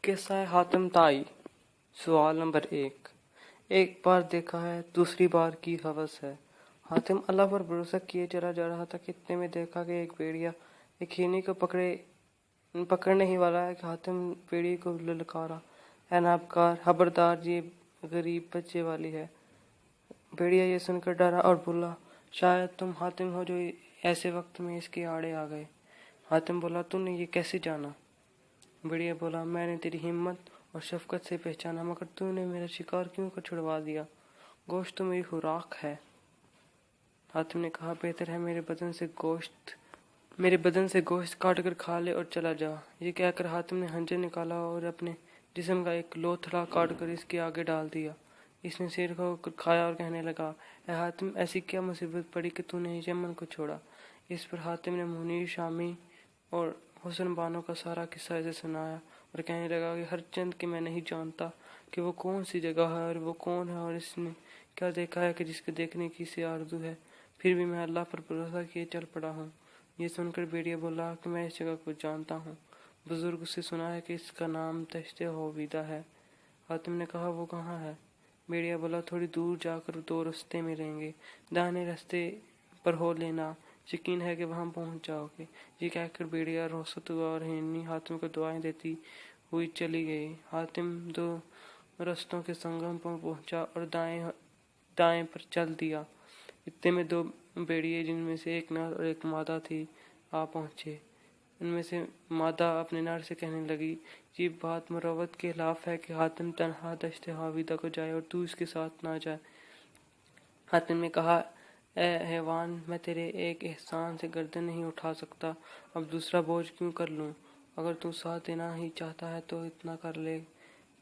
قصہ حاتم طائی۔ سوال نمبر 1۔ ایک بار دیکھا ہے، دوسری بار کی ہوس ہے۔ حاتم اللہ پر بھروسہ کیے چلا جا رہا تھا کہ اتنے میں دیکھا کہ ایک بھیڑیا ایک ہرنی کو پکڑنے ہی والا ہے کہ حاتم بھیڑیے کو للکارا، اے نابکار، خبردار، یہ غریب بچے والی ہے۔ بھیڑیا یہ سن کر ڈرا اور بولا، شاید تم حاتم ہو جو ایسے وقت میں اس کے آڑے آ گئے۔ حاتم بولا، تو نے یہ کیسے جانا؟ بھیڑیا بولا، میں نے تیری ہمت اور شفقت سے پہچانا، مگر تو نے میرا شکار کیوں کر چھڑوا دیا؟ گوشت تو میری خوراک ہے۔ حاتم نے کہا، بہتر ہے میرے بدن سے گوشت کاٹ کر کھا لے اور چلا جا۔ یہ کہہ کر حاتم نے خنجر نکالا اور اپنے جسم کا ایک لوتھڑا کاٹ کر اس کے آگے ڈال دیا۔ اس نے سیر ہو کر کھایا اور کہنے لگا، اے حاتم، ایسی کیا مصیبت پڑی کہ تو نے یمن کو چھوڑا؟ اس پر حاتم نے منیر شامی اور حسن بانو کا سارا قصہ اسے سنایا اور کہنے لگا کہ ہر چند کہ میں نہیں جانتا کہ وہ کون سی جگہ ہے اور وہ کون ہے اور اس نے کیا دیکھا ہے کہ جس کے دیکھنے کی اسے آرزو ہے، پھر بھی میں اللہ پر بھروسہ کیے چل پڑا ہوں۔ یہ سن کر بھیڑیا بولا کہ میں اس جگہ کو جانتا ہوں، بزرگ سے سنا ہے کہ اس کا نام دشت ہوویدا ہے۔ حاتم نے کہا، وہ کہاں ہے؟ بھیڑیا بولا، تھوڑی دور جا کر دو رستے ملیں گے، داہنے رستے پر ہو لینا، یقین ہے کہ وہاں پہنچ جاؤ گے۔ یہ کہہ کر بھیڑیا رخصت ہوا اور ہرنی حاتم کو دعائیں دیتی ہوئی چلی گئی۔ حاتم دو رستوں کے سنگم پر پہنچا اور دائیں پر چل دیا۔ اتنے میں دو بھیڑیے، جن میں سے ایک نر اور ایک مادہ تھی، آ پہنچے۔ ان میں سے مادہ اپنے نر سے کہنے لگی، یہ بات مروت کے خلاف ہے کہ حاتم تنہا دشت ہوویدا کو جائے اور تو اس کے ساتھ نہ جائے۔ حاتم نے کہا، اے حیوان، میں تیرے ایک احسان سے گردن نہیں اٹھا سکتا، اب دوسرا بوجھ کیوں کر لوں؟ اگر تو ساتھ دینا ہی چاہتا ہے تو اتنا کر لے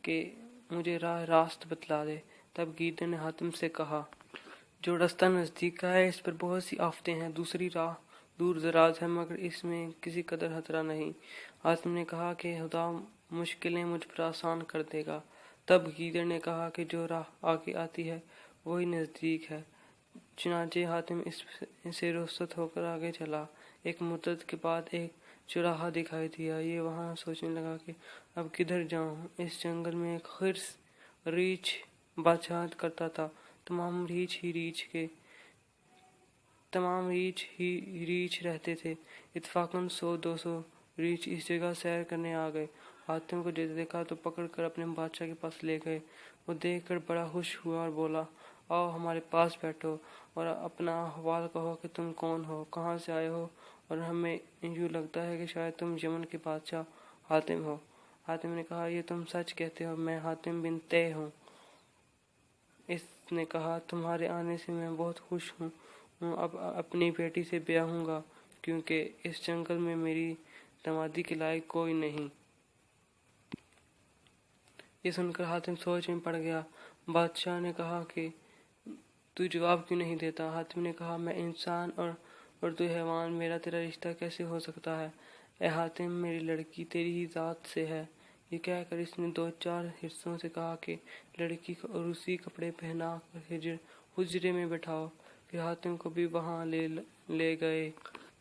کہ مجھے راہ راست بتلا دے۔ تب گیدڑ نے حاتم سے کہا، جو رستہ نزدیک کا ہے اس پر بہت سی آفتیں ہیں، دوسری راہ دور دراز ہے مگر اس میں کسی قدر خطرہ نہیں۔ حاتم نے کہا کہ خدا مشکلیں مجھ پر آسان کر دے گا۔ تب گیدڑ نے کہا کہ جو راہ آگے آتی ہے وہی نزدیک ہے۔ چنانچہ حاتم اس سے رخصت ہو کر آگے چلا۔ ایک مدت کے بعد ایک چوراہا دکھائی دیا۔ یہ وہاں سوچنے لگا کہ اب کدھر جاؤں؟ اس جنگل میں ایک خرس ریچھ بادشاہت کرتا تھا۔ تمام ریچھ رہتے تھے۔ اتفاقاً 100-200 ریچھ اس جگہ سیر کرنے آ گئے۔ حاتم کو جیسے دیکھا تو پکڑ کر اپنے بادشاہ کے پاس لے گئے۔ وہ دیکھ کر بڑا خوش ہوا اور بولا، آؤ ہمارے پاس بیٹھو اور اپنا احوال کہو کہ تم کون ہو، کہاں سے آئے ہو، اور ہمیں یوں لگتا ہے کہ شاید تم یمن کے بادشاہ حاتم ہو۔ حاتم نے کہا، یہ تم سچ کہتے ہو، میں حاتم بن طے ہوں۔ اس نے کہا، تمہارے آنے سے میں بہت خوش ہوں، اب اپنی بیٹی سے بیاہ ہوں گا کیونکہ اس جنگل میں میری دامادی کے لائق کوئی نہیں۔ یہ سن کر حاتم سوچ میں پڑ گیا۔ بادشاہ نے کہا کہ تو جواب کیوں نہیں دیتا؟ حاتم نے کہا، میں انسان اور تو حیوان، میرا تیرا رشتہ کیسے ہو سکتا ہے؟ اے حاتم، میری لڑکی تیری ہی ذات سے ہے۔ یہ کہہ کر اس نے 2-4 حرسوں سے کہا کہ لڑکی کو عروسی کپڑے پہنا کر حجرے میں بٹھاؤ۔ پھر حاتم کو بھی وہاں لے گئے۔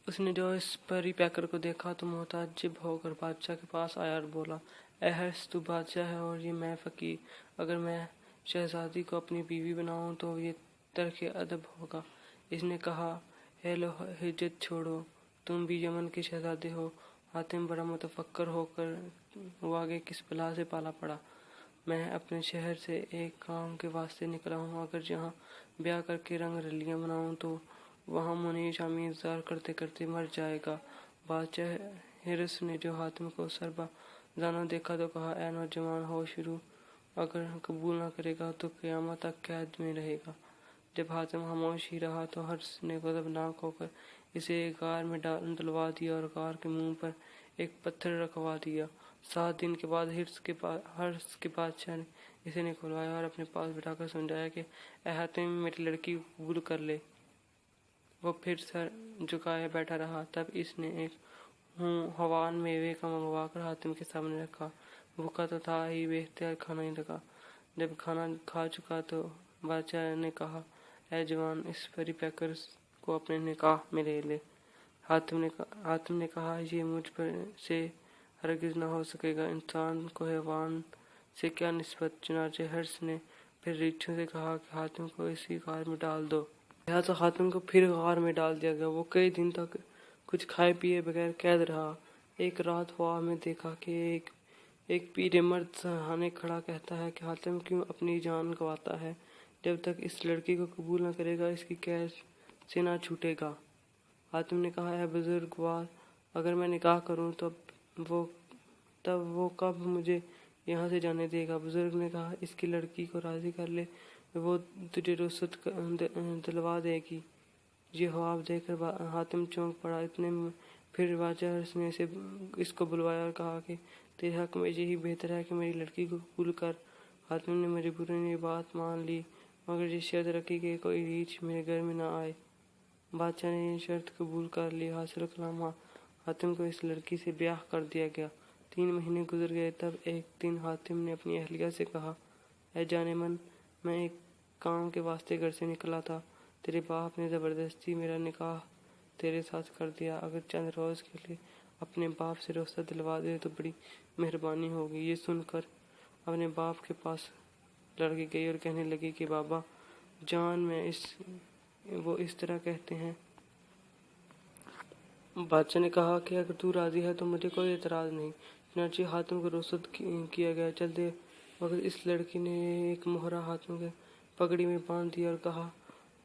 اس نے جو اس پری پیکر کو دیکھا تو متعجب ہو کر بادشاہ کے پاس آیا اور بولا، اے حرس، تو بادشاہ ہے اور یہ میں فقیر، اگر میں شہزادی کو اپنی بیوی بناؤں تو یہ ترک ادب ہوگا۔ اس نے کہا، اے لو، حجت چھوڑو، تم بھی یمن کے شہزادے ہو۔ حاتم بڑا متفکر ہوا کہ کس بلا سے پالا پڑا۔ میں اپنے شہر سے ایک کام کے واسطے نکلا ہوں، اگر یہاں بیاہ کر کے رنگ رلیاں بناؤں تو وہاں منیر شامی انتظار کرتے کرتے مر جائے گا۔ بادشاہ حرس نے جو حاتم کو سربازانہ دیکھا تو کہا، اے نوجوان، ہوش رو، اگر قبول نہ کرے گا تو قیامت تک قید میں رہے گا۔ جب حاتم خاموش ہی رہا تو حرس نے غضبناک ہو کر اسے ایک غار میں ڈلوا دیا اور غار کے منہ پر ایک پتھر رکھوا دیا۔ 7 دن کے بعد حرس کے بادشاہ نے اسے نکلوایا اور اپنے پاس بٹھا کر سمجھایا کہ اے حاتم، میری لڑکی کو قبول کر لے۔ وہ پھر سر جھکائے بیٹھا رہا۔ تب اس نے ایک خوان میوے کا منگوا کر حاتم کے سامنے رکھا۔ بھوکا تو تھا ہی، بے اختیار کھانا ہی لگا۔ جب کھانا کھا چکا تو بادشاہ نے کہا، اے جوان، اس پری پیکر کو اپنے نکاح میں لے لے۔ حاتم نے کہا، یہ مجھ پر سے हरगिज़ न हो सकेगा। इंसान को हैवान से क्या निस्बत। चुनाचे हर्ष ने फिर रीछों से कहा कि हातिम को इसी गार में डाल दो। लिहाजा हातिम को फिर गार में डाल दिया गया। वो कई दिन तक कुछ खाए पिए बगैर कैद रहा। एक रात ख्वाब में देखा कि एक पीरे मर्द सहाने खड़ा कहता है कि हातिम क्यों अपनी जान गंवाता है। जब तक इस लड़की को कबूल न करेगा इसकी कैद से ना छूटेगा। हातिम ने कहा, है बुजुर्गवार, अगर मैं निकाह करूं तब वो कब मुझे यहाँ से जाने देगा। बुजुर्ग ने कहा, इसकी लड़की को राजी कर ले, वो तुझे रुखसत दिलवा देगी। ये ख्वाब देखकर हातिम चौंक पड़ा। इतने में फिर बादशाह ने इसको बुलवाया और कहा कि तेरे हक में यही बेहतर है कि मेरी लड़की को कबूल कर। हातिम ने मजबूरन ये बात मान ली, मगर ये शर्त रखी कि कोई रीछ मेरे घर में ना आए। बादशाह ने ये शर्त कबूल कर ली। हासिल कलाम हातिम को इस लड़की से ब्याह कर दिया गया। 3 महीने गुजर गए। तब एक दिन हातिम ने अपनी अहलिया से कहा, ऐ जाने मन, मैं एक काम के वास्ते घर से निकला था। तेरे बाप ने ज़बरदस्ती मेरा निकाह तेरे साथ कर दिया। अगर चंद रोज़ के लिए अपने बाप से रुखसत दिलवा दे तो बड़ी मेहरबानी होगी। ये सुनकर अपने बाप के पास लड़की गई और कहने लगी कि बाबा जान, वो इस तरह कहते हैं। बादशाह ने कहा कि अगर तू राजी है तो मुझे कोई एतराज़ नहीं। चुनांचे हातिम को रुखसत किया गया। चलते वक्त इस लड़की ने एक मोहरा हातिम के पगड़ी में बांध दिया और कहा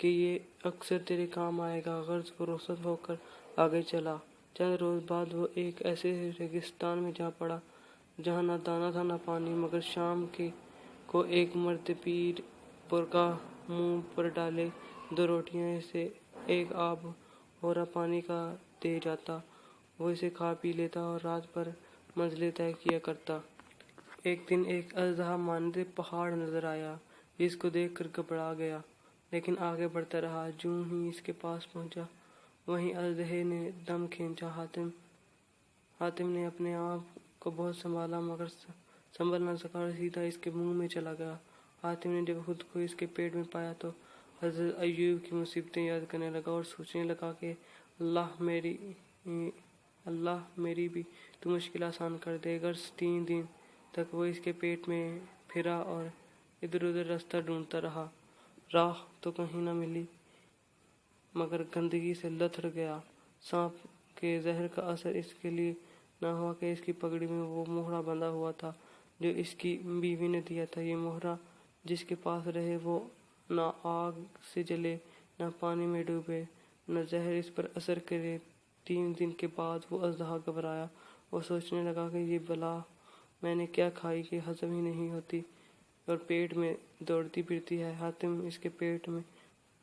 कि ये अक्सर तेरे काम आएगा। गर्ज को रुखसत होकर आगे चला। चंद रोज बाद वो एक ऐसे रेगिस्तान में जा पड़ा जहाँ ना दाना था ना पानी, मगर शाम को एक मर्द पीर बुरका मुंह पर डाले 2 रोटियां से एक आब और पानी का दे जाता। वो इसे खा पी लेता और रात भर मंजिलें तय किया करता। एक दिन एक अजदहा मानते पहाड़ नजर आया। इसको देखकर घबरा गया, लेकिन आगे बढ़ता रहा। जूं ही इसके पास पहुंचा, वहीं अजदहे ने दम खींचा। हातिम ने अपने आप को बहुत संभाला, मगर संभल न सका और सीधा इसके मुंह में चला गया। हातिम ने जब खुद को इसके पेट में पाया तो हज़रत अय्यूब की मुसीबतें याद करने लगा और सोचने लगा कि अल्लाह मेरी भी तो मुश्किल आसान कर दे। अगर 3 दिन तक वो इसके पेट में फिरा और इधर उधर रास्ता ढूंढता रहा। राह तो कहीं न मिली, मगर गंदगी से लथड़ गया। सांप के जहर का असर इसके लिए न हुआ कि इसकी पगड़ी में वो मोहरा बंधा हुआ था जो इसकी बीवी ने दिया था। ये मोहरा जिसके पास रहे वो ना आग से जले, ना पानी में डूबे, न जहर इस पर असर करे। 3 दिन के बाद वो अजदहा घबराया। वो सोचने लगा कि ये बला मैंने क्या खाई कि हजम ही नहीं होती और पेट में दौड़ती फिरती है। हातिम इसके पेट में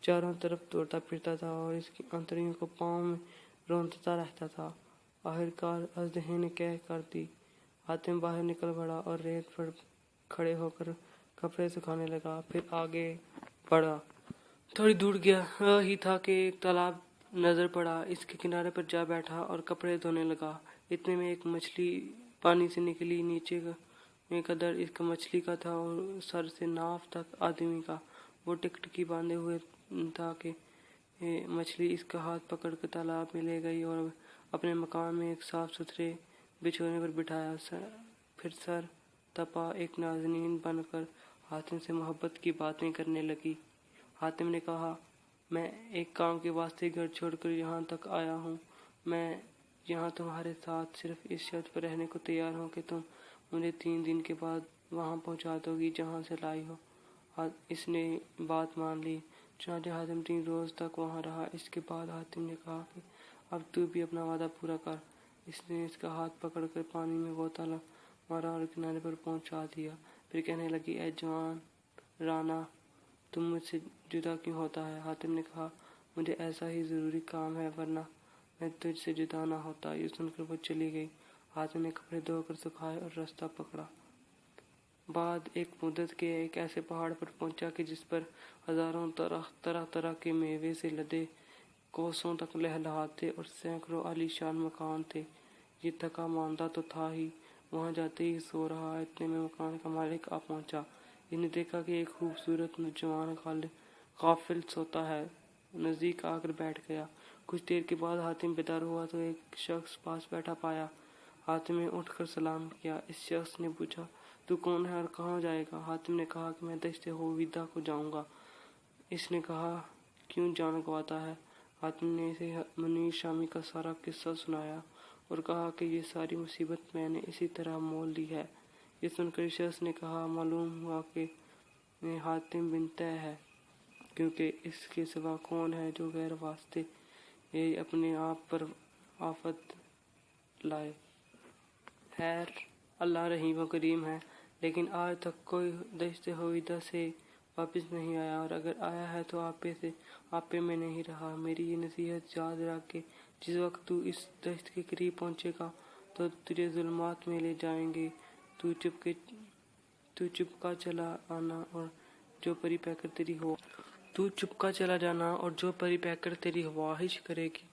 चारों तरफ दौड़ता फिरता था और इसकी आंतड़ियों को पाँव में रौंदता रहता था। आखिरकार अजदहे ने कह कर दी। हातिम बाहर निकल पड़ा और रेत पर खड़े होकर कपड़े सुखाने लगा। फिर आगे बढ़ा। थोड़ी दूर गया ही था कि एक तालाब नजर पड़ा। इसके किनारे पर जा बैठा और कपड़े धोने लगा। इतने में एक मछली पानी से निकली। नीचे में कदर इसका मछली का था और सर से नाफ तक आदमी का। वो टिकटिकी बांधे हुए था कि मछली इसका हाथ पकड़ कर तालाब में ले गई और अपने मकान में एक साफ सुथरे बिछोने पर बिठाया। फिर सर तपा एक नाज़नीन बनकर हातिम से मोहब्बत की बातें करने लगी। हातिम ने कहा, मैं एक काम के वास्ते घर छोड़कर यहाँ तक आया हूँ। मैं यहाँ तुम्हारे साथ सिर्फ इस शर्त पर रहने को तैयार हूँ कि तुम मुझे 3 दिन के बाद वहाँ पहुँचा दोगी जहाँ से लाई हो। इसने बात मान ली। चुनांचे हातिम 3 रोज़ तक वहाँ रहा। इसके बाद हातिम ने कहा कि अब तू भी अपना वादा पूरा कर। इसने इसका हाथ पकड़कर पानी में गोता मारा और किनारे पर पहुँचा दिया। फिर कहने लगी, ऐ जवान राना, तुम मुझसे जुदा क्यों होता है? हातिम ने कहा, मुझे ऐसा ही ज़रूरी काम है, वरना मैं तुझसे जुदा ना होता। ये सुनकर वो चली गई। हातिम ने कपड़े धोकर सुखाए और रास्ता पकड़ा। बाद एक मुद्दत के एक ऐसे पहाड़ पर पहुंचा कि जिस पर हजारों तरह तरह के मेवे से लदे कोसों तक लहलहाते और सैकड़ों आलीशान मकान थे। ये थका मांदा तो था ही, वहां जाते ही सो रहा। इतने में मकान का मालिक आ पहुंचा। इसने देखा कि एक खूबसूरत नौजवान गाफिल सोता है। नजदीक आकर बैठ गया। कुछ देर के बाद हातिम बेदार हुआ तो एक शख्स पास बैठा पाया। हातिम ने उठकर सलाम किया। इस शख्स ने पूछा, तू कौन है और कहाँ जाएगा? हातिम ने कहा कि मैं दश्त होविदा को जाऊँगा। इसने कहा, क्यों जान गंवाता है? हातिम ने इसे मुनीर शामी का सारा किस्सा सुनाया और कहा कि ये सारी मुसीबत मैंने इसी तरह मोल ली है। ये सुनकर इस शख्स ने कहा, मालूम हुआ कि हातिम बिन तय है, क्योंकि इसके सिवा कौन है जो गैर वास्ते ये अपने आप पर आफत लाए। खैर, अल्लाह रहीम व करीम है, लेकिन आज तक कोई दश्त होविदा से वापस नहीं आया, और अगर आया है तो आपे में नहीं रहा। मेरी ये नसीहत याद रख के जिस वक्त तू इस दश्त के करीब पहुँचेगा तो तुझे जुल्मात में ले जाएंगे। तू चुपका चला आना और जो परी पैकर तेरी ख्वाहिश करेगी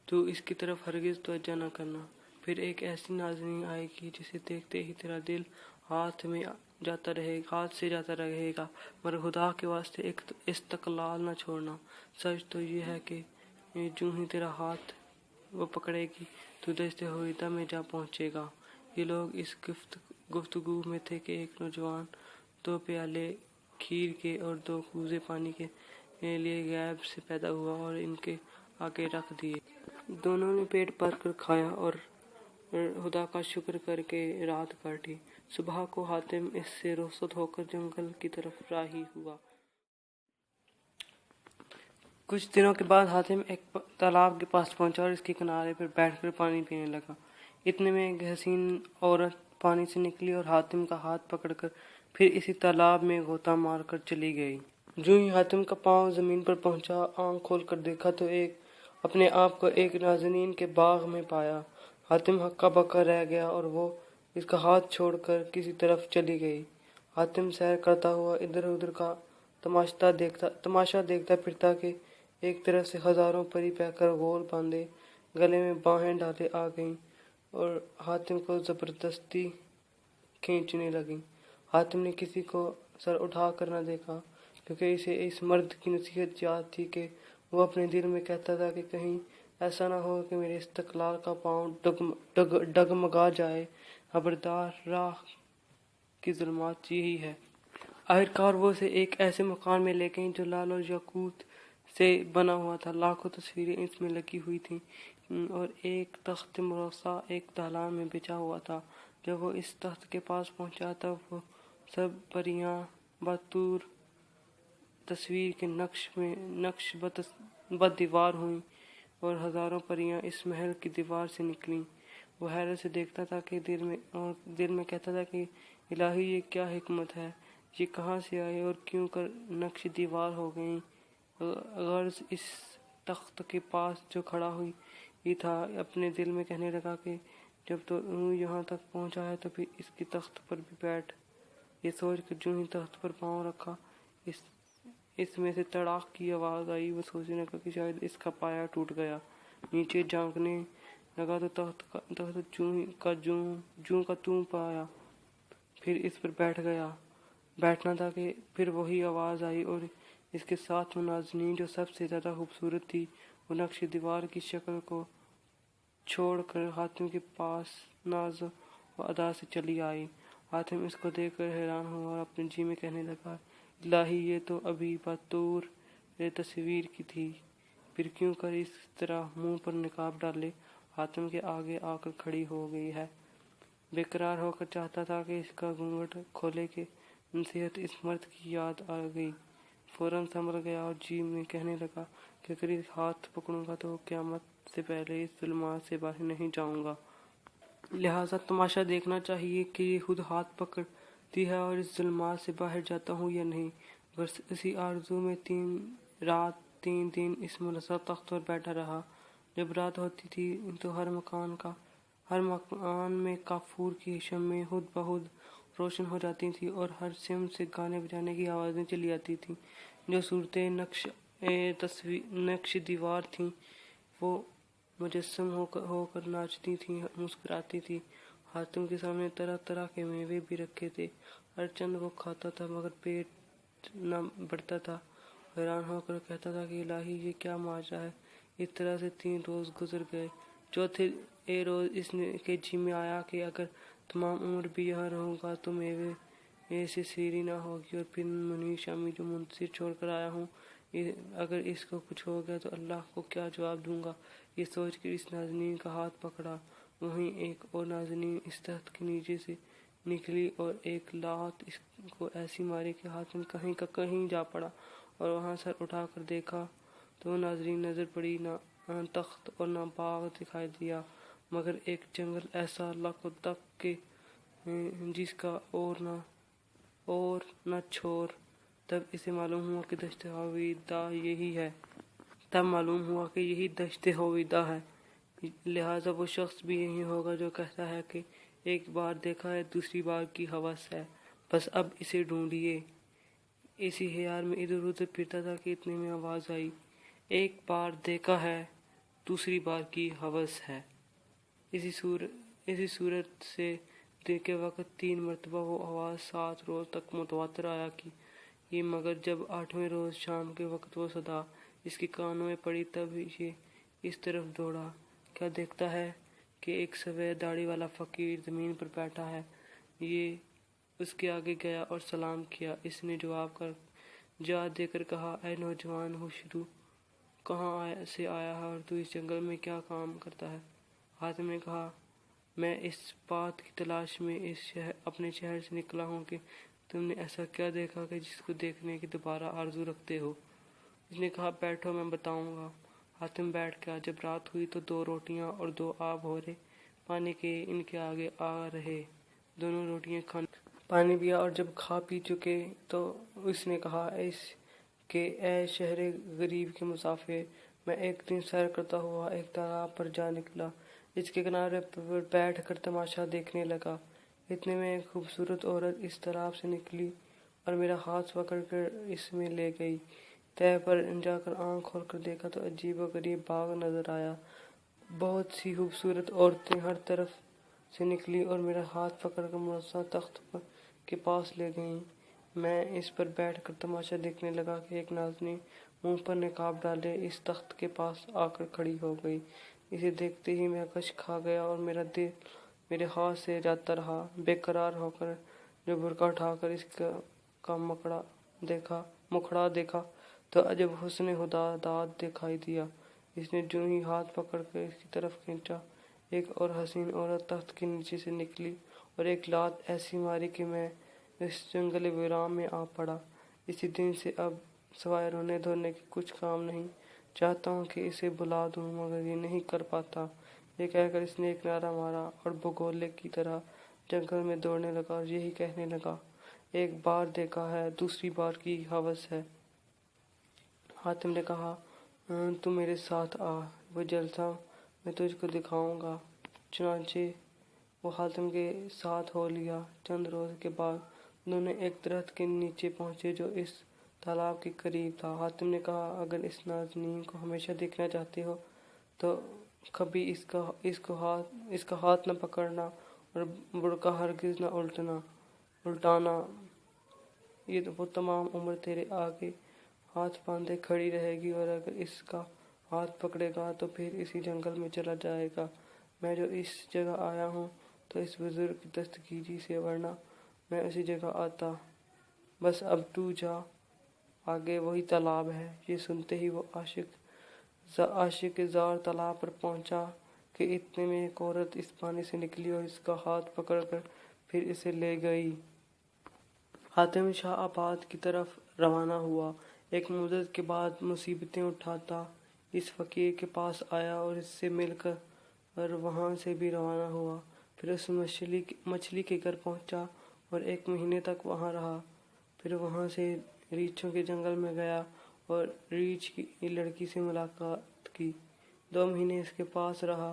तू इसकी तरफ हरगिज तवज्जो न करना। फिर एक ऐसी नाज़नीन आएगी जिसे देखते ही तेरा दिल हाथ से जाता रहेगा, मगर खुदा के वास्ते एक इस्तक़लाल न छोड़ना। सच तो ये है कि जो ही तेरा हाथ वो पकड़ेगी तो दश्त होविदा में जा पहुँचेगा। ये लोग इस गुफ्तगू में थे कि एक नौजवान 2 प्याले खीर के और 2 कूज़े पानी के लिए गैब से पैदा हुआ और इनके आगे रख दिए। दोनों ने पेट भर कर खाया और खुदा का शुक्र करके रात काटी। सुबह को हातिम इससे रुखसत होकर जंगल की तरफ राही हुआ। कुछ दिनों के बाद हातिम एक तालाब के पास पहुंचा और इसके किनारे पर बैठकर पानी पीने लगा। इतने में एक हसीन औरत पानी से निकली और हातिम का हाथ पकड़कर फिर इसी तालाब में गोता मारकर चली गई। जो ही हातिम का पांव जमीन पर पहुंचा, आंख खोल कर देखा तो अपने आप को एक नाज़नीन के बाग में पाया। हातिम हक्का बक्का रह गया और वो इसका हाथ छोड़कर किसी तरफ चली गई। हातिम सैर करता हुआ इधर उधर का तमाशा देखता फिरता कि एक तरफ से हजारों परी पैकर गोल बांधे गले में बाहें डाले आ गईं और हातिम को जबरदस्ती खींचने लगीं। हातिम ने किसी को सर उठा कर न देखा, क्योंकि इसे इस मर्द की नसीहत याद थी कि वो अपने दिल में कहता था कि कहीं ऐसा ना हो कि मेरे इस्तक़लाल का पाँव डगमगा जाए। खबरदार, राह की ज़ुल्मात यही है। आखिरकार वो उसे एक ऐसे मकान में ले गईं जो लाल और याकूत से बना हुआ था। लाखों तस्वीरें इसमें लगी हुई थीं और एक तख्त मुरस्सा एक दालान में बिछा हुआ था। जब वो इस तख्त के पास पहुंचा तब वो सब परियां बतूर तस्वीर के नक्श बद दीवार हुईं और हजारों परियां इस महल की दीवार से निकलीं। वो हैरत से देखता था कि दिल में कहता था कि इलाही, ये क्या हिकमत है, ये कहाँ से आए और क्यों कर नक्श दीवार हो गई। गर्ज इस तख्त के पास जो खड़ा हुई ये था, अपने दिल में कहने लगा कि जब तो यहाँ तक पहुँचा है तो फिर इसकी तख्त पर भी बैठ। ये सोच कर जो ही तख्त पर पाँव रखा, इसमें से तड़ाक की आवाज़ आई। वो सोचने लगा कि शायद इसका पाया टूट गया। नीचे झांकने लगा तो तख्त जूं का तूं पाया। फिर इस पर बैठना था कि फिर वही आवाज़ आई और इसके साथ वो नाज़नीन जो सबसे ज़्यादा खूबसूरत थी, वो नक्श दीवार की शक्ल को छोड़कर हातिम के पास नाज़ व अदा से चली आई। हातिम इसको देखकर हैरान हुआ और अपने जी में कहने लगा, इलाही, ये तो अभी बतूर तस्वीर की थी, फिर क्यों कर इस तरह मुंह पर निकाब डाले हातिम के आगे आकर खड़ी हो गई है। बेकरार होकर चाहता था कि इसका घूंघट खोले के नसीहत इस मर्द की याद आ गई। फौरन संभल गया और जी में कहने लगा कि अगर इस हाथ पकड़ूंगा तो क़यामत से पहले इस ज़ुल्मात से बाहर नहीं जाऊंगा। लिहाजा तमाशा देखना चाहिए कि ये खुद हाथ पकड़ती है और इस ज़ुल्मात से बाहर जाता हूँ या नहीं। बस इसी आरज़ू में 3 रात 3 दिन इस मुरस्सा तख्त पर बैठा रहा। जब रात होती थी तो हर मकान में काफूर की शम्में खुद बखुद रोशन हो जाती थी और हर सिम से गाने बजाने की आवाज़ें चली आती थीं। जो सूरतें नक्श दीवार थीं वो मुजस्सम होकर नाचती थीं, मुस्कुराती थीं। हातिम के सामने तरह तरह के मेवे भी रखे थे। हर चंद वो खाता था मगर पेट न बढ़ता था। हैरान होकर कहता था कि इलाही, ये क्या माजरा है। इस तरह से 3 रोज़ गुजर गए। चौथे रोज इसने के जी में आया कि अगर तमाम उम्र भी यहाँ रहूँगा तो मेरे ऐसे सीरी ना होगी, और फिर मुनीर शामी जो मुंतशिर छोड़ कर आया हूँ, अगर इसको कुछ हो गया तो अल्लाह को क्या जवाब दूंगा। ये सोच कर इस नाज़नीन का हाथ पकड़ा। वहीं एक और नाज़नीन इस तख्त के नीचे से निकली और एक लात इसको ऐसी मारी कि हातिम कहीं का कहीं जा पड़ा, और वहाँ सर उठाकर देखा तो नाज़रीन नज़र पड़ी ना तख्त और ना बाग दिखाई दिया, मगर एक जंगल ऐसा लकदक के जिसका और न छोर। तब इसे मालूम हुआ कि दश्त हवीदा यही है। तब मालूम हुआ कि यही दश्त हवीदा है। लिहाजा वो शख्स भी यही होगा जो कहता है कि एक बार देखा है दूसरी बार की हवस है, बस अब इसे ढूंढिए। इसी ख्याल में इधर उधर फिरता था कि इतने में आवाज़ आई, एक बार देखा है दूसरी बार की हवस है। इसी सूरत से देखे वक्त 3 मरतबा वो आवाज़ 7 रोज़ तक मुतवातर आया कि ये, मगर जब 8वें रोज़ शाम के वक्त वो सदा इसके कानों में पड़ी तब ये इस तरफ दौड़ा। क्या देखता है कि एक सफ़ेद दाढ़ी वाला फ़कीर ज़मीन पर बैठा है। ये उसके आगे गया और सलाम किया। इसने जवाब देकर कहा, ऐ नौजवान होशरू, कहाँ से आया है और तू इस जंगल में क्या काम करता है। हातिम ने कहा, मैं इस बात की तलाश में अपने शहर से निकला हूँ कि तुमने ऐसा क्या देखा कि जिसको देखने की दोबारा आरजू रखते हो। इसने कहा, बैठो मैं बताऊंगा। हातिम बैठ गया। जब रात हुई तो 2 रोटियां और 2 आब भोरे पानी के इनके आगे आ रहे। दोनों रोटियां खाने पानी पिया, और जब खा पी चुके तो उसने कहा, ऐ शहरे गरीब के मुसाफिर, मैं एक दिन सैर करता हुआ एक तालाब पर जा निकला। इसके किनारे पर बैठ कर तमाशा देखने लगा। इतने में एक खूबसूरत औरत इस तालाब से निकली और मेरा हाथ पकड़ कर इसमें ले गई। तय पर जाकर आँख खोल कर देखा तो अजीब व गरीब बाग नजर आया। बहुत सी खूबसूरत औरतें हर तरफ से निकली और मेरा हाथ पकड़ कर मुअज़्ज़ज़ा तख्त के पास ले गईं। मैं इस पर बैठकर तमाशा देखने लगा कि एक नाज़नीन मुंह पर निकाब डाले इस तख्त के पास आकर खड़ी हो गई। इसे देखते ही मैं गश खा गया और मेरा दिल मेरे हाथ से जाता रहा। बेकरार होकर जो बुरका उठाकर इसका मुखड़ा देखा तो अजब हुस्न दाद दिखाई दिया। इसने जो ही हाथ पकड़ कर इसकी तरफ खींचा, एक और हसीन औरत तख्त के नीचे से निकली और एक लात ऐसी मारी कि मैं इस जंगल वीरान में आ पड़ा। इसी दिन से अब सवाए रोने धोने के कुछ काम नहीं। चाहता हूँ कि इसे बुला दूँ मगर ये नहीं कर पाता। ये कहकर इसने एक नारा मारा और भगोले की तरह जंगल में दौड़ने लगा और यही कहने लगा, एक बार देखा है दूसरी बार की हवस है। हातिम ने कहा, तू मेरे साथ आ, वो जलसा मैं तुझको दिखाऊंगा। चुनांचे वो हातिम के साथ हो लिया। चंद रोज के बाद दोनों एक दरख्त के नीचे पहुंचे जो इस तालाब के करीब था। हातिम ने कहा, अगर इस नाज़नीन को हमेशा देखना चाहते हो तो कभी इसका हाथ न पकड़ना और बुड़का हरगिज न उल्टाना। ये तो वो तमाम उम्र तेरे आगे हाथ बांधे खड़ी रहेगी, और अगर इसका हाथ पकड़ेगा तो फिर इसी जंगल में चला जाएगा। मैं जो इस जगह आया हूँ तो इस बुजुर्ग की दस्तगीरी से, वरना मैं उसी जगह आता। बस अब तू जा, आगे वही तालाब है। ये सुनते ही वो आशिक जार तालाब पर पहुंचा कि इतने में एक औरत इस पानी से निकली और इसका हाथ पकड़कर फिर इसे ले गई। हातिम शाह आबाद की तरफ रवाना हुआ। एक मुद्दत के बाद मुसीबतें उठाता इस फकीर के पास आया और इससे मिलकर और वहाँ से भी रवाना हुआ। फिर उस मछली के घर पहुँचा और 1 महीने तक वहाँ रहा। फिर वहाँ से रीछों के जंगल में गया और रीछ की लड़की से मुलाकात की। 2 महीने इसके पास रहा।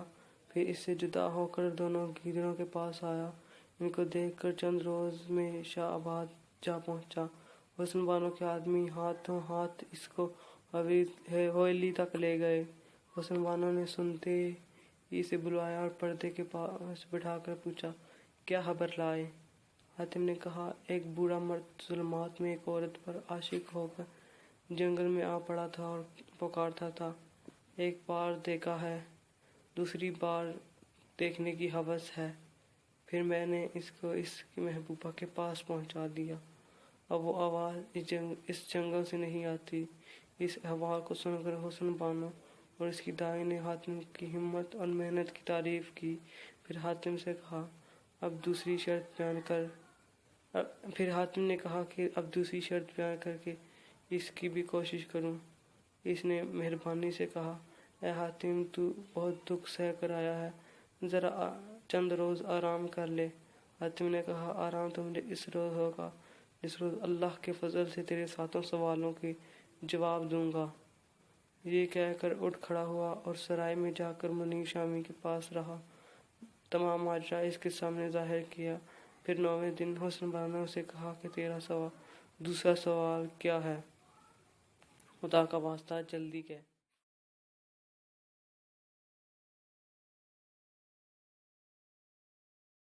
फिर इससे जुदा होकर दोनों गीदड़ों के पास आया। इनको देखकर चंद रोज में शाहबाद जा पहुंचा। हुस्न बानो के आदमी हाथों हाथ इसको हवेली तक ले गए। हुस्न बानो ने सुनते ही इसे बुलाया और पर्दे के पास बिठाकर पूछा, क्या खबर लाए। हातिम ने कहा, एक बूढ़ा मर्द जुल्मात में एक औरत पर आशिक होकर जंगल में आ पड़ा था और पुकारता था, एक बार देखा है दूसरी बार देखने की हवस है। फिर मैंने इसको इसकी महबूबा के पास पहुंचा दिया। अब वो आवाज़ इस जंगल से नहीं आती। इस अहवाल को सुनकर हुस्न बानो और इसकी दाई ने हातिम की हिम्मत और मेहनत की तारीफ की। फिर हातिम से कहा अब दूसरी शर्त बयान कर फिर हातिम ने कहा कि अब दूसरी शर्त बयान करके इसकी भी कोशिश करूं। इसने मेहरबानी से कहा ए हातिम, तू बहुत दुख सह कर आया है, ज़रा चंद रोज़ आराम कर ले। हातिम ने कहा आराम तो मुझे इस रोज़ होगा जिस रोज़ अल्लाह के फजल से तेरे 7 सवालों के जवाब दूंगा। ये कहकर उठ खड़ा हुआ और सराय में जाकर मुनीर शामी के पास रहा। तमाम माजरा इसके सामने जाहिर किया। फिर 9वें दिन हुस्न बानो से कहा कि तेरा दूसरा सवाल क्या है? खुदा का वास्ता जल्दी कह।